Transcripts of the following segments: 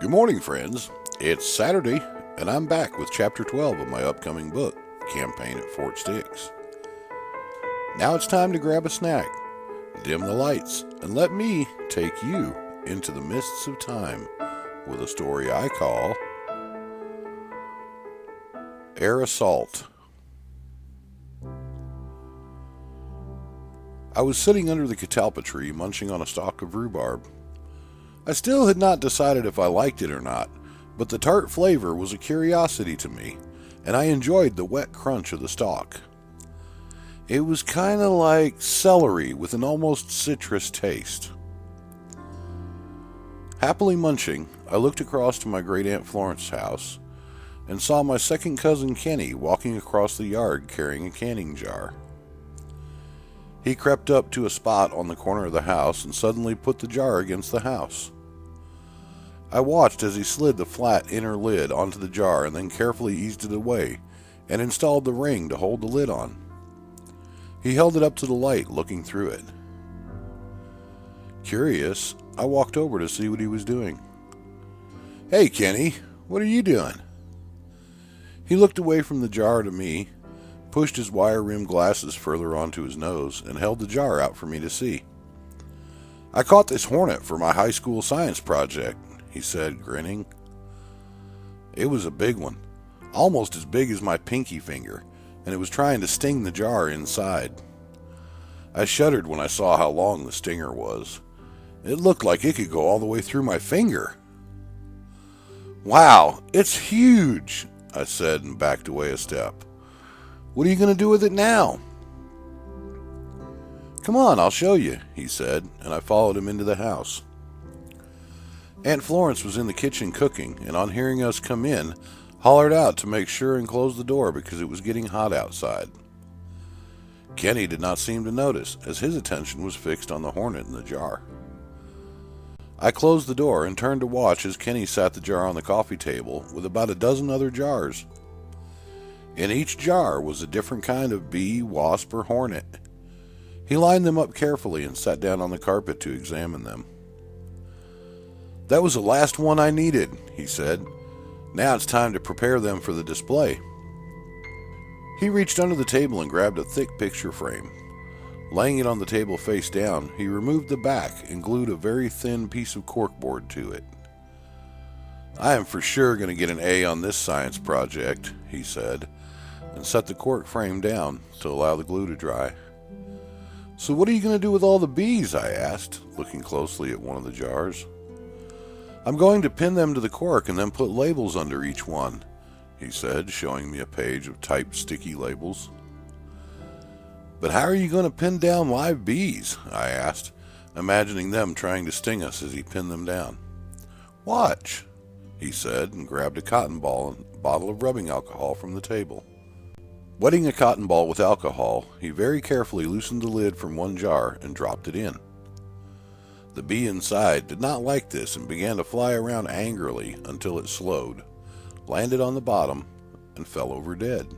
Good morning, friends. It's Saturday, and I'm back with Chapter 12 of my upcoming book, Campaign at Fort Stix. Now it's time to grab a snack, dim the lights, and let me take you into the mists of time with a story I call Air Assault. I was sitting under the catalpa tree munching on a stalk of rhubarb. I still had not decided if I liked it or not, but the tart flavor was a curiosity to me, and I enjoyed the wet crunch of the stalk. It was kind of like celery with an almost citrus taste. Happily munching, I looked across to my great Aunt Florence's house and saw my second cousin Kenny walking across the yard carrying a canning jar. He crept up to a spot on the corner of the house and suddenly put the jar against the house. I watched as he slid the flat inner lid onto the jar and then carefully eased it away and installed the ring to hold the lid on. He held it up to the light, looking through it. Curious, I walked over to see what he was doing. "Hey, Kenny, what are you doing?" He looked away from the jar to me, pushed his wire-rimmed glasses further onto his nose, and held the jar out for me to see. "I caught this hornet for my high school science project," he said, grinning. It was a big one, almost as big as my pinky finger, and it was trying to sting the jar inside. I shuddered when I saw how long the stinger was. It looked like it could go all the way through my finger. "Wow, it's huge," I said and backed away a step. "What are you going to do with it now?" "Come on, I'll show you," he said, and I followed him into the house. Aunt Florence was in the kitchen cooking, and on hearing us come in, hollered out to make sure and close the door because it was getting hot outside. Kenny did not seem to notice, as his attention was fixed on the hornet in the jar. I closed the door and turned to watch as Kenny sat the jar on the coffee table with about a dozen other jars. In each jar was a different kind of bee, wasp, or hornet. He lined them up carefully and sat down on the carpet to examine them. "That was the last one I needed," he said. "Now it's time to prepare them for the display." He reached under the table and grabbed a thick picture frame. Laying it on the table face down, he removed the back and glued a very thin piece of corkboard to it. "I am for sure going to get an A on this science project," he said, and set the cork frame down to allow the glue to dry. "So what are you going to do with all the bees?" I asked, looking closely at one of the jars. "I'm going to pin them to the cork and then put labels under each one," he said, showing me a page of typed sticky labels. "But how are you going to pin down live bees?" I asked, imagining them trying to sting us as he pinned them down. "Watch," he said, and grabbed a cotton ball and a bottle of rubbing alcohol from the table. Wetting a cotton ball with alcohol, he very carefully loosened the lid from one jar and dropped it in. The bee inside did not like this and began to fly around angrily until it slowed, landed on the bottom, and fell over dead.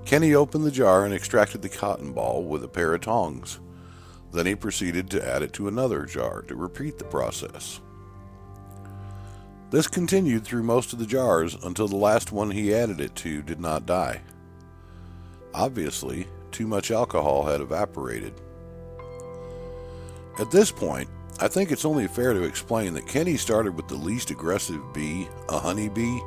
Kenny opened the jar and extracted the cotton ball with a pair of tongs. Then he proceeded to add it to another jar to repeat the process. This continued through most of the jars until the last one he added it to did not die. Obviously, too much alcohol had evaporated. At this point, I think it's only fair to explain that Kenny started with the least aggressive bee, a honeybee,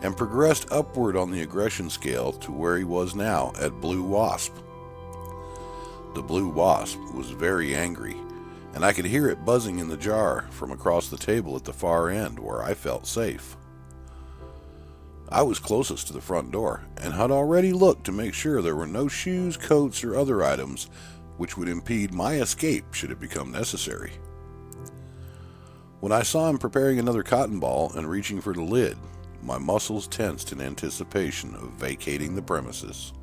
and progressed upward on the aggression scale to where he was now at Blue Wasp. The Blue Wasp was very angry, and I could hear it buzzing in the jar from across the table at the far end where I felt safe. I was closest to the front door, and had already looked to make sure there were no shoes, coats, or other items which would impede my escape should it become necessary. When I saw him preparing another cotton ball and reaching for the lid, my muscles tensed in anticipation of vacating the premises.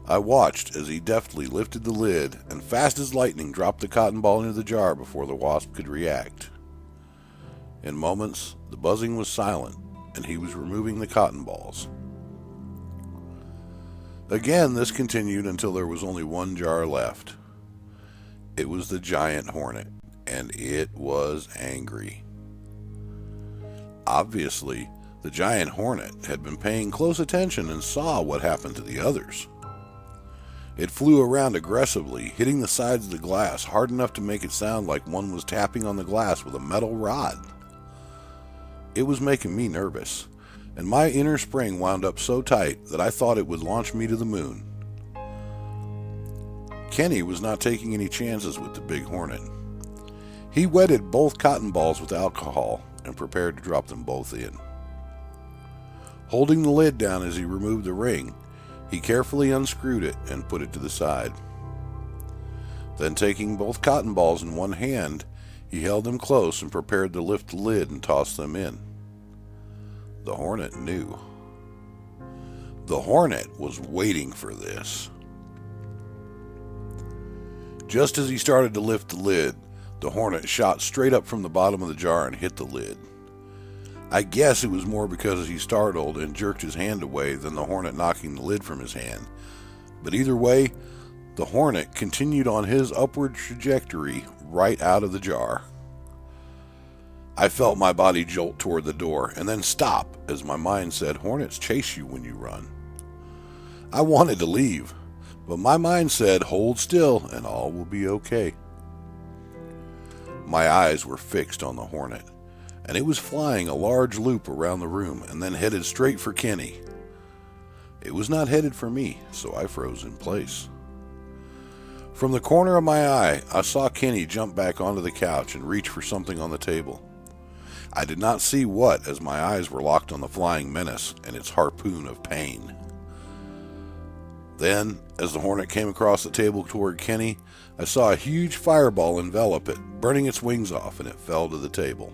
I watched as he deftly lifted the lid and fast as lightning dropped the cotton ball into the jar before the wasp could react. In moments, the buzzing was silent, and he was removing the cotton balls. Again, this continued until there was only one jar left. It was the giant hornet, and it was angry. Obviously, the giant hornet had been paying close attention and saw what happened to the others. It flew around aggressively, hitting the sides of the glass hard enough to make it sound like one was tapping on the glass with a metal rod. It was making me nervous, and my inner spring wound up so tight that I thought it would launch me to the moon. Kenny was not taking any chances with the big hornet. He wetted both cotton balls with alcohol and prepared to drop them both in. Holding the lid down as he removed the ring, he carefully unscrewed it and put it to the side. Then, taking both cotton balls in one hand, he held them close and prepared to lift the lid and toss them in. The hornet knew. The hornet was waiting for this. Just as he started to lift the lid, the hornet shot straight up from the bottom of the jar and hit the lid. I guess it was more because he startled and jerked his hand away than the hornet knocking the lid from his hand. But either way, the hornet continued on his upward trajectory right out of the jar. I felt my body jolt toward the door and then stop as my mind said, "Hornets chase you when you run." I wanted to leave, but my mind said, "Hold still and all will be okay." My eyes were fixed on the hornet, and it was flying a large loop around the room and then headed straight for Kenny. It was not headed for me, so I froze in place. From the corner of my eye, I saw Kenny jump back onto the couch and reach for something on the table. I did not see what, as my eyes were locked on the flying menace and its harpoon of pain. Then, as the hornet came across the table toward Kenny, I saw a huge fireball envelop it, burning its wings off, and it fell to the table.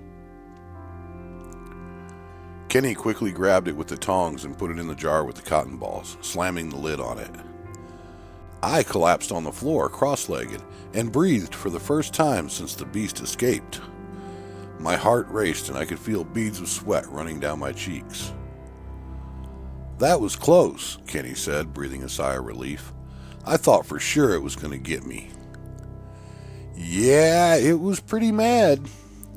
Kenny quickly grabbed it with the tongs and put it in the jar with the cotton balls, slamming the lid on it. I collapsed on the floor, cross-legged, and breathed for the first time since the beast escaped. My heart raced and I could feel beads of sweat running down my cheeks. "That was close," Kenny said, breathing a sigh of relief. "I thought for sure it was going to get me." "Yeah, it was pretty mad,"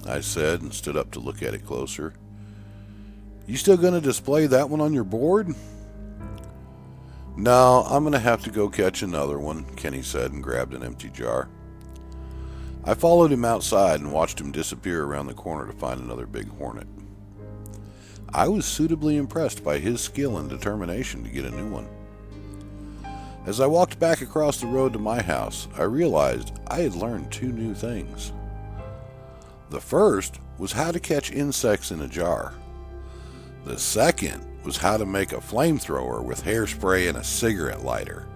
I said and stood up to look at it closer. "You still going to display that one on your board?" "No, I'm going to have to go catch another one," Kenny said and grabbed an empty jar. I followed him outside and watched him disappear around the corner to find another big hornet. I was suitably impressed by his skill and determination to get a new one. As I walked back across the road to my house, I realized I had learned 2 new things. The first was how to catch insects in a jar. The second was how to make a flamethrower with hairspray and a cigarette lighter.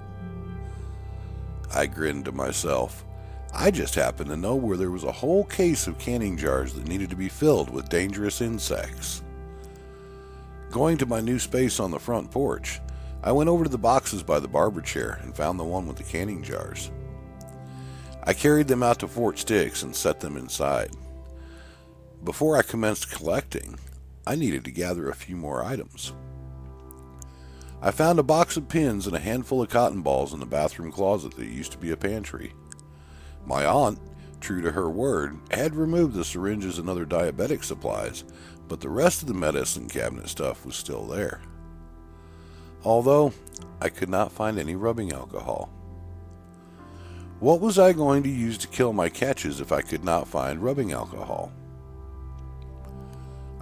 I grinned to myself. I just happened to know where there was a whole case of canning jars that needed to be filled with dangerous insects. Going to my new space on the front porch, I went over to the boxes by the barber chair and found the one with the canning jars. I carried them out to Fort Stix and set them inside. Before I commenced collecting, I needed to gather a few more items. I found a box of pins and a handful of cotton balls in the bathroom closet that used to be a pantry. My aunt, true to her word, had removed the syringes and other diabetic supplies, but the rest of the medicine cabinet stuff was still there. Although, I could not find any rubbing alcohol. What was I going to use to kill my catches if I could not find rubbing alcohol?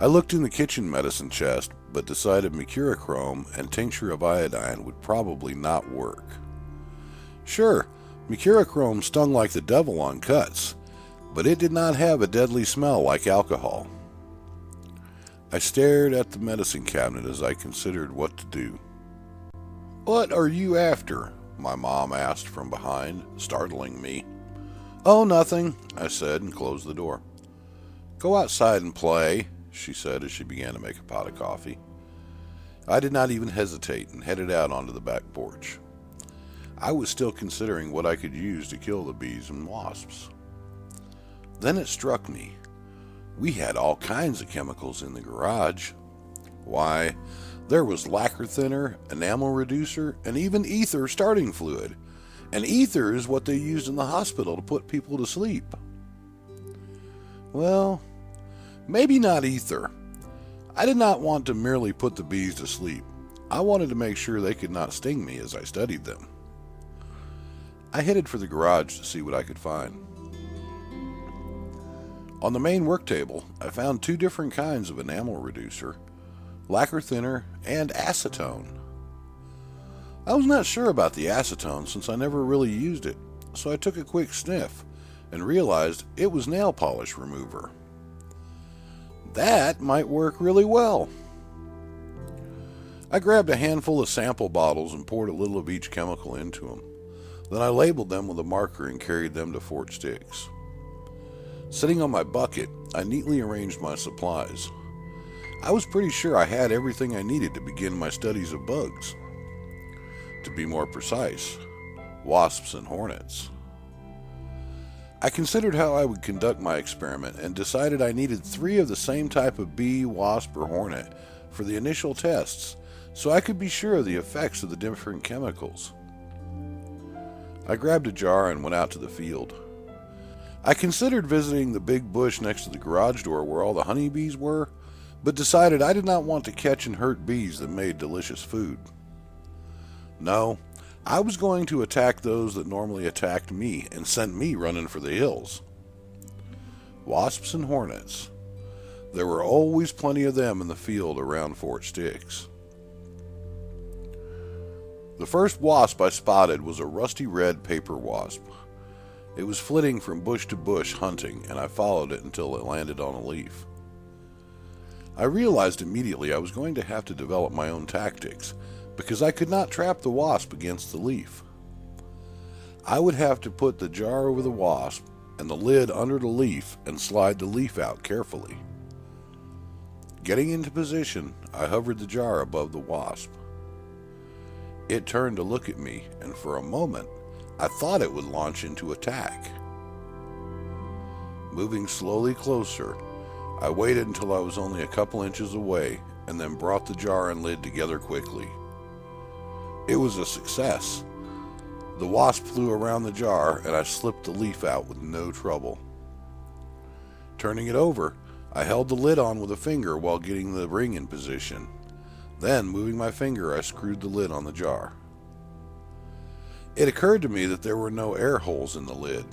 I looked in the kitchen medicine chest, but decided mercurochrome and tincture of iodine would probably not work. Sure, mercurochrome stung like the devil on cuts, but it did not have a deadly smell like alcohol. I stared at the medicine cabinet as I considered what to do. "What are you after?" my mom asked from behind, startling me. "Oh, nothing," I said and closed the door. "Go outside and play," she said as she began to make a pot of coffee. I did not even hesitate and headed out onto the back porch. I was still considering what I could use to kill the bees and wasps. Then it struck me. We had all kinds of chemicals in the garage. Why, there was lacquer thinner, enamel reducer, and even ether starting fluid. And ether is what they used in the hospital to put people to sleep. Well, maybe not ether. I did not want to merely put the bees to sleep. I wanted to make sure they could not sting me as I studied them. I headed for the garage to see what I could find. On the main work table, I found 2 different kinds of enamel reducer, lacquer thinner, and acetone. I was not sure about the acetone since I never really used it, so I took a quick sniff and realized it was nail polish remover. That might work really well. I grabbed a handful of sample bottles and poured a little of each chemical into them. Then I labeled them with a marker and carried them to Fort Stix. Sitting on my bucket, I neatly arranged my supplies. I was pretty sure I had everything I needed to begin my studies of bugs. To be more precise, wasps and hornets. I considered how I would conduct my experiment and decided I needed 3 of the same type of bee, wasp, or hornet for the initial tests so I could be sure of the effects of the different chemicals. I grabbed a jar and went out to the field. I considered visiting the big bush next to the garage door where all the honeybees were, but decided I did not want to catch and hurt bees that made delicious food. No, I was going to attack those that normally attacked me and sent me running for the hills. Wasps and hornets. There were always plenty of them in the field around Fort Stix. The first wasp I spotted was a rusty red paper wasp. It was flitting from bush to bush hunting, and I followed it until it landed on a leaf. I realized immediately I was going to have to develop my own tactics, because I could not trap the wasp against the leaf. I would have to put the jar over the wasp and the lid under the leaf and slide the leaf out carefully. Getting into position, I hovered the jar above the wasp. It turned to look at me, and for a moment, I thought it would launch into attack. Moving slowly closer, I waited until I was only a couple inches away and then brought the jar and lid together quickly. It was a success. The wasp flew around the jar and I slipped the leaf out with no trouble. Turning it over, I held the lid on with a finger while getting the ring in position. Then, moving my finger, I screwed the lid on the jar. It occurred to me that there were no air holes in the lid.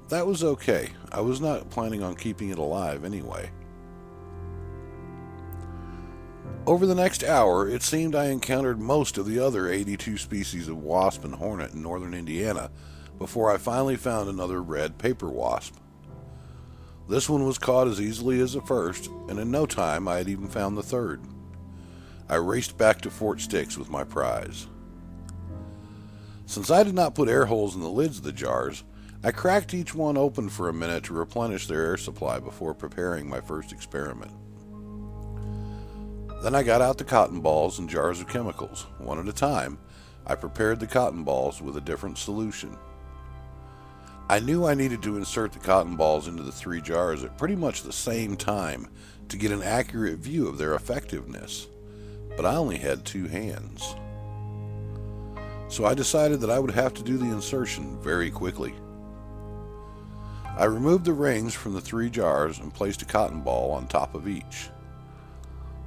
That was okay. I was not planning on keeping it alive anyway. Over the next hour, it seemed I encountered most of the other 82 species of wasp and hornet in northern Indiana before I finally found another red paper wasp. This one was caught as easily as the first, and in no time I had even found the third. I raced back to Fort Stix with my prize. Since I did not put air holes in the lids of the jars, I cracked each one open for a minute to replenish their air supply before preparing my first experiment. Then I got out the cotton balls and jars of chemicals. One at a time, I prepared the cotton balls with a different solution. I knew I needed to insert the cotton balls into the 3 jars at pretty much the same time to get an accurate view of their effectiveness, but I only had 2 hands. So I decided that I would have to do the insertion very quickly. I removed the rings from the 3 jars and placed a cotton ball on top of each.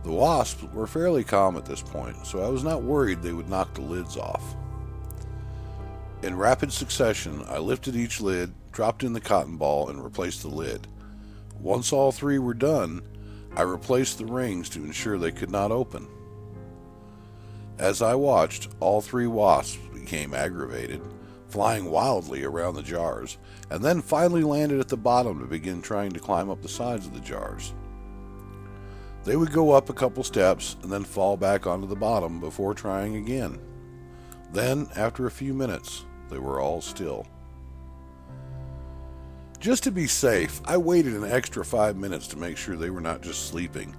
The wasps were fairly calm at this point, so I was not worried they would knock the lids off. In rapid succession, I lifted each lid, dropped in the cotton ball, and replaced the lid. Once all 3 were done, I replaced the rings to ensure they could not open. As I watched, all 3 wasps became aggravated, flying wildly around the jars, and then finally landed at the bottom to begin trying to climb up the sides of the jars. They would go up a couple steps and then fall back onto the bottom before trying again. Then, after a few minutes, they were all still. Just to be safe, I waited an extra 5 minutes to make sure they were not just sleeping,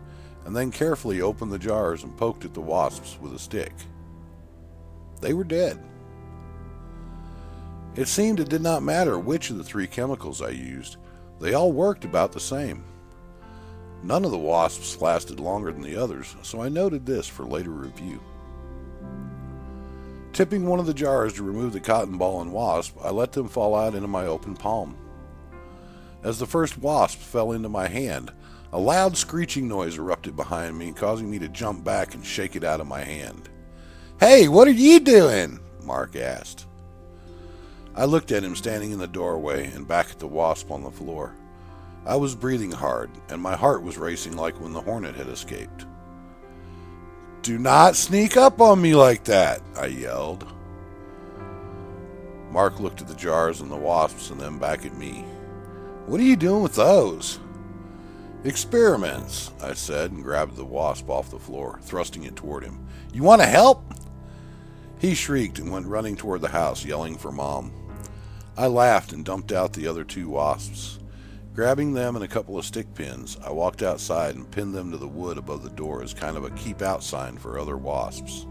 and then carefully opened the jars and poked at the wasps with a stick. They were dead. It seemed it did not matter which of the 3 chemicals I used. They all worked about the same. None of the wasps lasted longer than the others, so I noted this for later review. Tipping one of the jars to remove the cotton ball and wasp, I let them fall out into my open palm. As the first wasp fell into my hand, a loud screeching noise erupted behind me, causing me to jump back and shake it out of my hand. "Hey, what are you doing?" Mark asked. I looked at him standing in the doorway and back at the wasp on the floor. I was breathing hard, and my heart was racing like when the hornet had escaped. "Do not sneak up on me like that," I yelled. Mark looked at the jars and the wasps and then back at me. "What are you doing with those?" "Experiments," I said, and grabbed the wasp off the floor, thrusting it toward him. "You want to help?" He shrieked and went running toward the house, yelling for Mom. I laughed and dumped out the other 2 wasps. Grabbing them and a couple of stick pins, I walked outside and pinned them to the wood above the door as kind of a keep out sign for other wasps.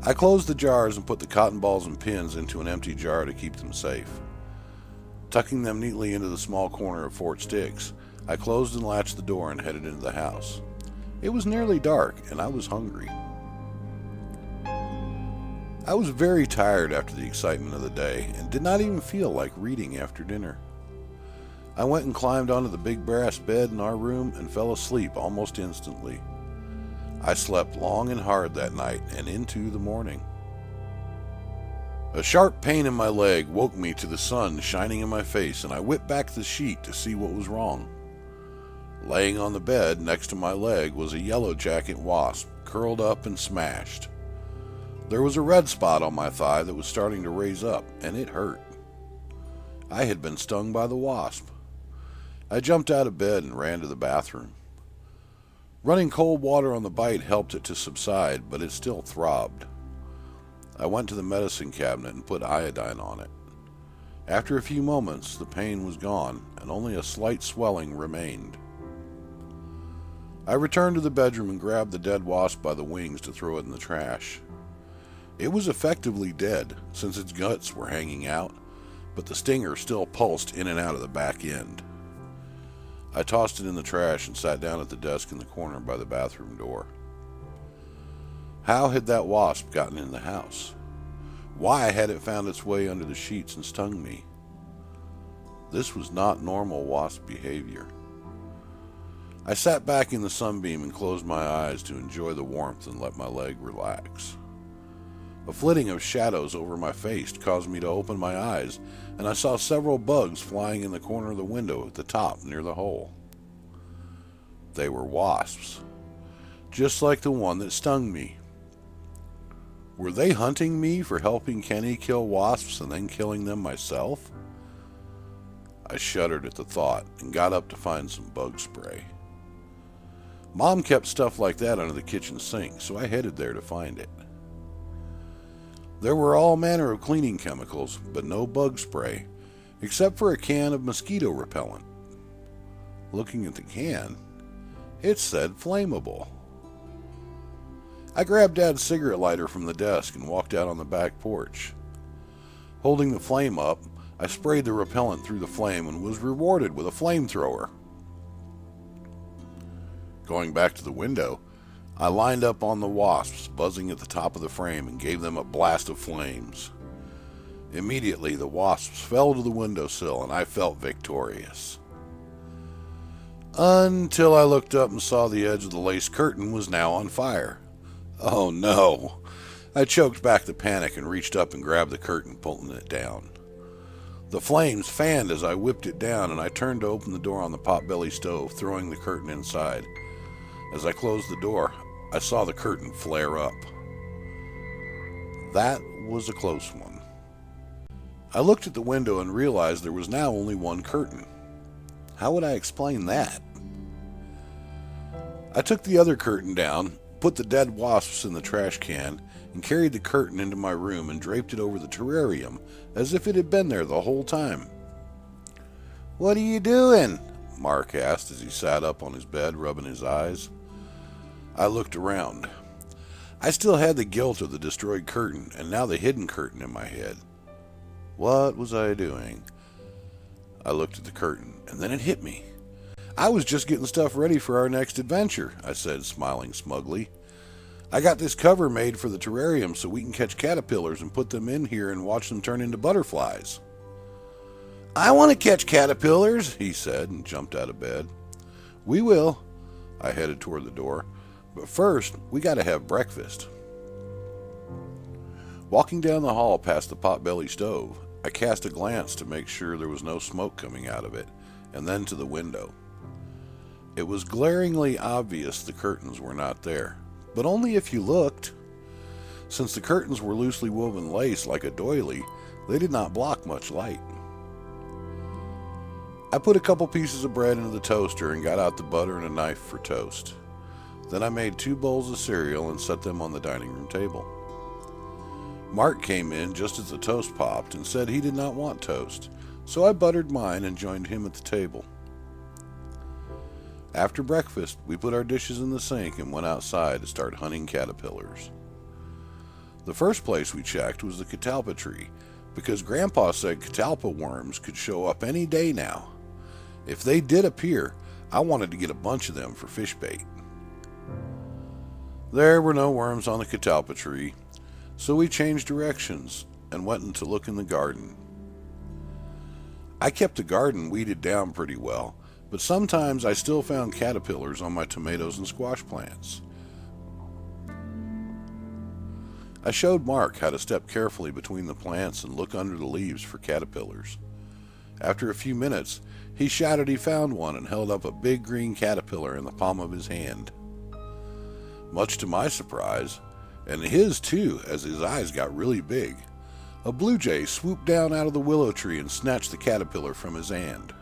I closed the jars and put the cotton balls and pins into an empty jar to keep them safe. Tucking them neatly into the small corner of Fort Stix, I closed and latched the door and headed into the house. It was nearly dark, and I was hungry. I was very tired after the excitement of the day, and did not even feel like reading after dinner. I went and climbed onto the big brass bed in our room and fell asleep almost instantly. I slept long and hard that night and into the morning. A sharp pain in my leg woke me to the sun shining in my face, and I whipped back the sheet to see what was wrong. Laying on the bed next to my leg was a yellow jacket wasp, curled up and smashed. There was a red spot on my thigh that was starting to raise up, and it hurt. I had been stung by the wasp. I jumped out of bed and ran to the bathroom. Running cold water on the bite helped it to subside, but it still throbbed. I went to the medicine cabinet and put iodine on it. After a few moments, the pain was gone, and only a slight swelling remained. I returned to the bedroom and grabbed the dead wasp by the wings to throw it in the trash. It was effectively dead, since its guts were hanging out, but the stinger still pulsed in and out of the back end. I tossed it in the trash and sat down at the desk in the corner by the bathroom door. How had that wasp gotten in the house? Why had it found its way under the sheets and stung me? This was not normal wasp behavior. I sat back in the sunbeam and closed my eyes to enjoy the warmth and let my leg relax. A flitting of shadows over my face caused me to open my eyes, and I saw several bugs flying in the corner of the window at the top near the hole. They were wasps, just like the one that stung me. Were they hunting me for helping Kenny kill wasps and then killing them myself? I shuddered at the thought and got up to find some bug spray. Mom kept stuff like that under the kitchen sink, so I headed there to find it. There were all manner of cleaning chemicals, but no bug spray, except for a can of mosquito repellent. Looking at the can, it said flammable. I grabbed Dad's cigarette lighter from the desk and walked out on the back porch. Holding the flame up, I sprayed the repellent through the flame and was rewarded with a flamethrower. Going back to the window, I lined up on the wasps buzzing at the top of the frame and gave them a blast of flames. Immediately, the wasps fell to the windowsill and I felt victorious. Until I looked up and saw the edge of the lace curtain was now on fire. Oh no! I choked back the panic and reached up and grabbed the curtain, pulling it down. The flames fanned as I whipped it down, and I turned to open the door on the potbelly stove, throwing the curtain inside. As I closed the door, I saw the curtain flare up. That was a close one. I looked at the window and realized there was now only one curtain. How would I explain that? I took the other curtain down, put the dead wasps in the trash can, and carried the curtain into my room and draped it over the terrarium as if it had been there the whole time. "What are you doing?" Mark asked as he sat up on his bed, rubbing his eyes. I looked around. I still had the guilt of the destroyed curtain, and now the hidden curtain in my head. What was I doing? I looked at the curtain, and then it hit me. "I was just getting stuff ready for our next adventure," I said, smiling smugly. "I got this cover made for the terrarium so we can catch caterpillars and put them in here and watch them turn into butterflies." "I want to catch caterpillars," he said, and jumped out of bed. "We will." I headed toward the door. "But first, we got to have breakfast." Walking down the hall past the potbelly stove, I cast a glance to make sure there was no smoke coming out of it, and then to the window. It was glaringly obvious the curtains were not there, but only if you looked. Since the curtains were loosely woven lace like a doily, they did not block much light. I put a couple pieces of bread into the toaster and got out the butter and a knife for toast. Then I made 2 bowls of cereal and set them on the dining room table. Mark came in just as the toast popped and said he did not want toast, so I buttered mine and joined him at the table. After breakfast, we put our dishes in the sink and went outside to start hunting caterpillars. The first place we checked was the catalpa tree, because Grandpa said catalpa worms could show up any day now. If they did appear, I wanted to get a bunch of them for fish bait. There were no worms on the catalpa tree, so we changed directions and went to look in the garden. I kept the garden weeded down pretty well, but sometimes I still found caterpillars on my tomatoes and squash plants. I showed Mark how to step carefully between the plants and look under the leaves for caterpillars. After a few minutes, he shouted he found one and held up a big green caterpillar in the palm of his hand. Much to my surprise, and his too, as his eyes got really big, a blue jay swooped down out of the willow tree and snatched the caterpillar from his hand.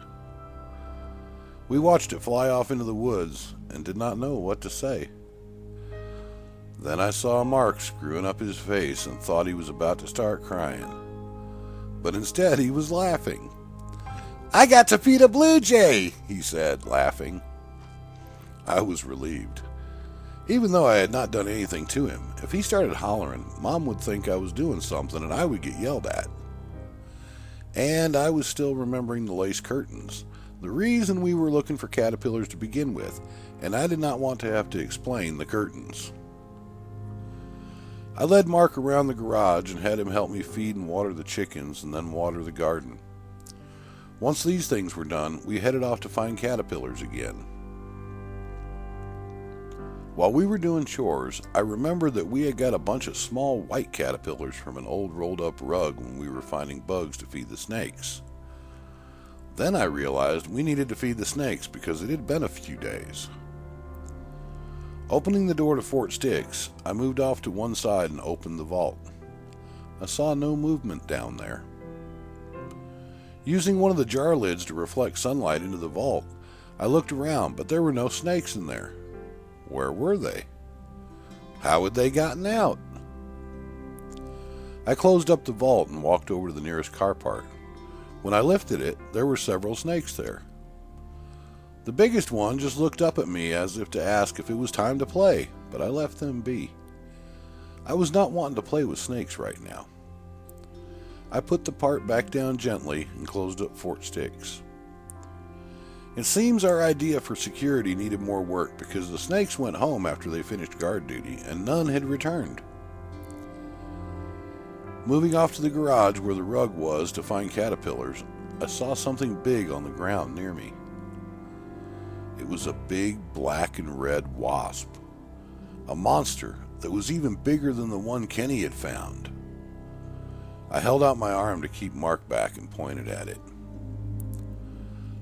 We watched it fly off into the woods and did not know what to say. Then I saw Mark screwing up his face and thought he was about to start crying. But instead he was laughing. "I got to feed a blue jay," he said, laughing. I was relieved. Even though I had not done anything to him, if he started hollering, Mom would think I was doing something and I would get yelled at. And I was still remembering the lace curtains, the reason we were looking for caterpillars to begin with, and I did not want to have to explain the curtains. I led Mark around the garage and had him help me feed and water the chickens and then water the garden. Once these things were done, we headed off to find caterpillars again. While we were doing chores, I remembered that we had got a bunch of small white caterpillars from an old rolled-up rug when we were finding bugs to feed the snakes. Then I realized we needed to feed the snakes because it had been a few days. Opening the door to Fort Stix, I moved off to one side and opened the vault. I saw no movement down there. Using one of the jar lids to reflect sunlight into the vault, I looked around, but there were no snakes in there. Where were they? How had they gotten out? I closed up the vault and walked over to the nearest car part. When I lifted it, there were several snakes there. The biggest one just looked up at me as if to ask if it was time to play, but I left them be. I was not wanting to play with snakes right now. I put the part back down gently and closed up Fort Stix. It seems our idea for security needed more work because the snakes went home after they finished guard duty and none had returned. Moving off to the garage where the rug was to find caterpillars, I saw something big on the ground near me. It was a big black and red wasp, a monster that was even bigger than the one Kenny had found. I held out my arm to keep Mark back and pointed at it.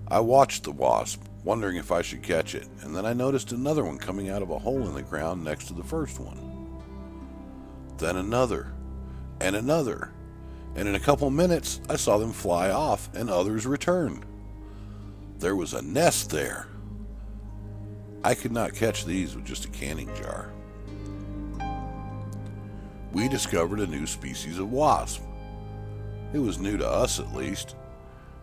I watched the wasp, wondering if I should catch it, and then I noticed another one coming out of a hole in the ground next to the first one. Then another, and another, and in a couple minutes I saw them fly off and others return. There was a nest there. I could not catch these with just a canning jar. We discovered a new species of wasp. It was new to us, at least.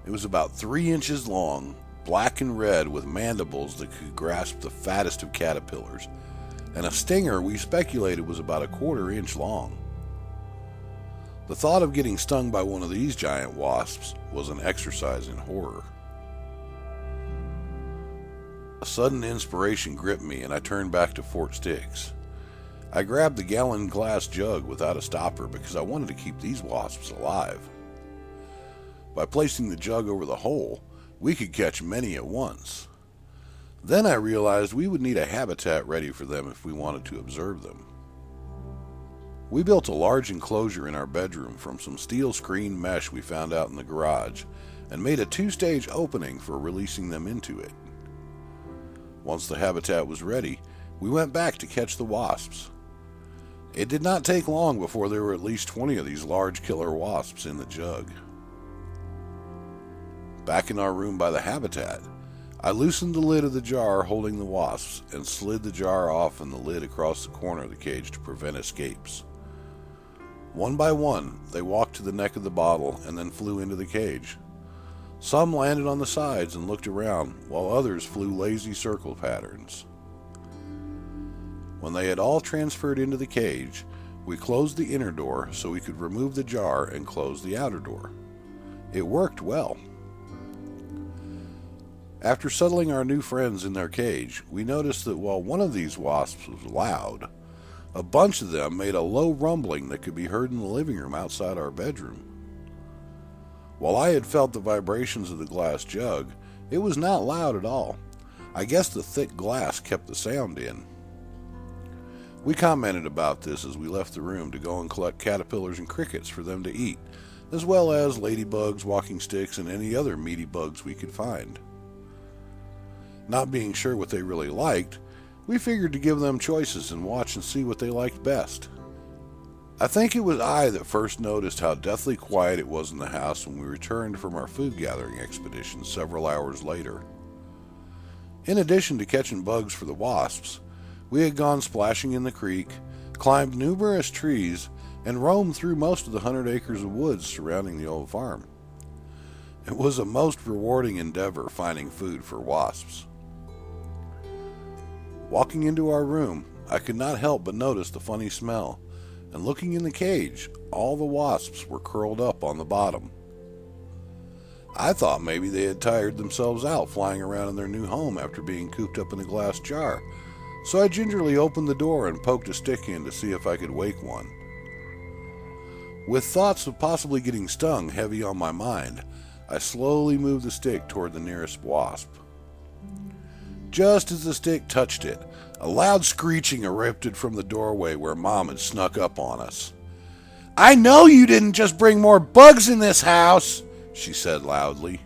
It was about 3 inches long, black and red with mandibles that could grasp the fattest of caterpillars, and a stinger we speculated was about a 1/4 inch long. The thought of getting stung by one of these giant wasps was an exercise in horror. A sudden inspiration gripped me and I turned back to Fort Stix. I grabbed the gallon glass jug without a stopper because I wanted to keep these wasps alive. By placing the jug over the hole, we could catch many at once. Then I realized we would need a habitat ready for them if we wanted to observe them. We built a large enclosure in our bedroom from some steel screen mesh we found out in the garage, and made a 2-stage opening for releasing them into it. Once the habitat was ready, we went back to catch the wasps. It did not take long before there were at least 20 of these large killer wasps in the jug. Back in our room by the habitat, I loosened the lid of the jar holding the wasps and slid the jar off and the lid across the corner of the cage to prevent escapes. One by one, they walked to the neck of the bottle and then flew into the cage. Some landed on the sides and looked around, while others flew lazy circle patterns. When they had all transferred into the cage, we closed the inner door so we could remove the jar and close the outer door. It worked well. After settling our new friends in their cage, we noticed that while one of these wasps was loud, a bunch of them made a low rumbling that could be heard in the living room outside our bedroom. While I had felt the vibrations of the glass jug, it was not loud at all. I guess the thick glass kept the sound in. We commented about this as we left the room to go and collect caterpillars and crickets for them to eat, as well as ladybugs, walking sticks, and any other meaty bugs we could find. Not being sure what they really liked, we figured to give them choices and watch and see what they liked best. I think it was I that first noticed how deathly quiet it was in the house when we returned from our food gathering expedition several hours later. In addition to catching bugs for the wasps, we had gone splashing in the creek, climbed numerous trees, and roamed through most of the 100 acres of woods surrounding the old farm. It was a most rewarding endeavor finding food for wasps. Walking into our room, I could not help but notice the funny smell, and looking in the cage, all the wasps were curled up on the bottom. I thought maybe they had tired themselves out flying around in their new home after being cooped up in a glass jar, so I gingerly opened the door and poked a stick in to see if I could wake one. With thoughts of possibly getting stung heavy on my mind, I slowly moved the stick toward the nearest wasp. Just as the stick touched it, a loud screeching erupted from the doorway where Mom had snuck up on us. "I know you didn't just bring more bugs in this house," she said loudly.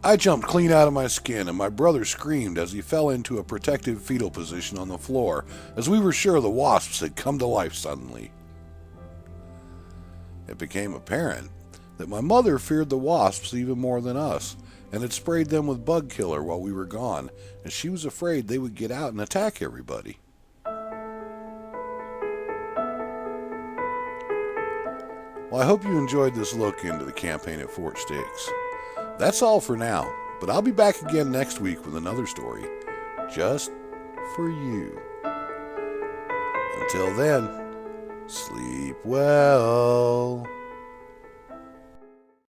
I jumped clean out of my skin, and my brother screamed as he fell into a protective fetal position on the floor, as we were sure the wasps had come to life suddenly. It became apparent that my mother feared the wasps even more than us, and had sprayed them with bug killer while we were gone, and she was afraid they would get out and attack everybody. Well, I hope you enjoyed this look into the campaign at Fort Stix. That's all for now, but I'll be back again next week with another story, just for you. Until then, sleep well.